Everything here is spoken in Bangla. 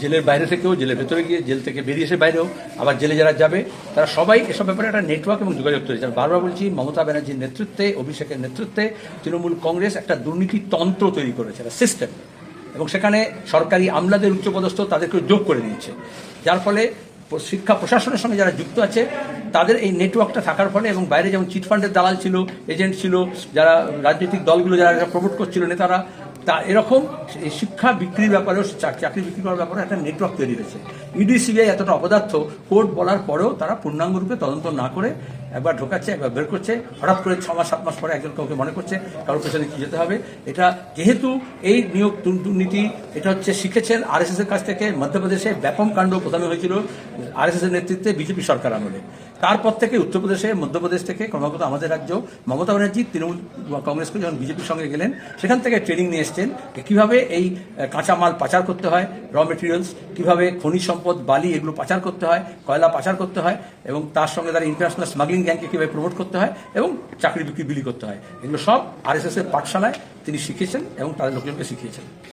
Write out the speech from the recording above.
জেলের বাইরে থেকেও, জেলের ভেতরে গিয়ে, জেল থেকে বেরিয়ে এসে বাইরেও, আবার জেলে যারা যাবে তারা সবাই এসব ব্যাপারে একটা নেটওয়ার্ক এবং যোগাযোগ তৈরি। বারবার বলছি, মমতা ব্যানার্জির নেতৃত্বে, অভিষেকের নেতৃত্বে তৃণমূল কংগ্রেস একটা দুর্নীতি তন্ত্র তৈরি করেছে, একটা সিস্টেম, এবং সেখানে সরকারি আমলাদের উচ্চপদস্থ তাদেরকে যোগ করে দিয়েছে, যার ফলে শিক্ষা প্রশাসনের সঙ্গে যারা যুক্ত আছে তাদের এই নেটওয়ার্কটা থাকার ফলে, এবং বাইরে যেমন চিটফান্ডের দালাল ছিল, এজেন্ট ছিল, যারা রাজনৈতিক দলগুলো যারা প্রমোট করছিল নেতারা, তা এরকম শিক্ষা বিক্রির ব্যাপারেও, চাকরি বিক্রি করার ব্যাপারে একটা নেটওয়ার্ক তৈরি হয়েছে। ইডি সিবিআই এতটা অপদার্থ, কোর্ট বলার পরেও তারা পূর্ণাঙ্গরূপে তদন্ত না করে একবার ঢোকাচ্ছে, একবার বের করছে, হঠাৎ করে 6 মাস 7 মাস পরে একজন কাউকে মনে করছে কারোর পেছনে কি যেতে হবে। এটা যেহেতু এই নিয়োগ দুর্নীতি, এটা হচ্ছে শিখেছেন আরএসএস এর কাছ থেকে। মধ্যপ্রদেশে ব্যাপক কাণ্ড প্রথমে হয়েছিল আরএসএস এর নেতৃত্বে বিজেপি সরকার আমলে, তারপর থেকে উত্তরপ্রদেশে, মধ্যপ্রদেশ থেকে ক্রমাগত আমাদের রাজ্য মমতা ব্যানার্জি তৃণমূল কংগ্রেসকে যখন বিজেপির সঙ্গে গেলেন, সেখান থেকে ট্রেনিং নিয়ে এসছেন কীভাবে এই কাঁচামাল পাচার করতে হয়, র মেটেরিয়ালস, কীভাবে খনিজ সম্পদ, বালি, এগুলো পাচার করতে হয়, কয়লা পাচার করতে হয়, এবং তার সঙ্গে তারা ইন্টারন্যাশনাল স্মাগলিং গ্যাংকে কীভাবে প্রমোট করতে হয়, এবং চাকরি বিক্রি বিলি করতে হয়। এগুলো সব আরএসএস এর পাঠশালায় তিনি শিখেছেন এবং তাদের লোকজনকে শিখিয়েছেন।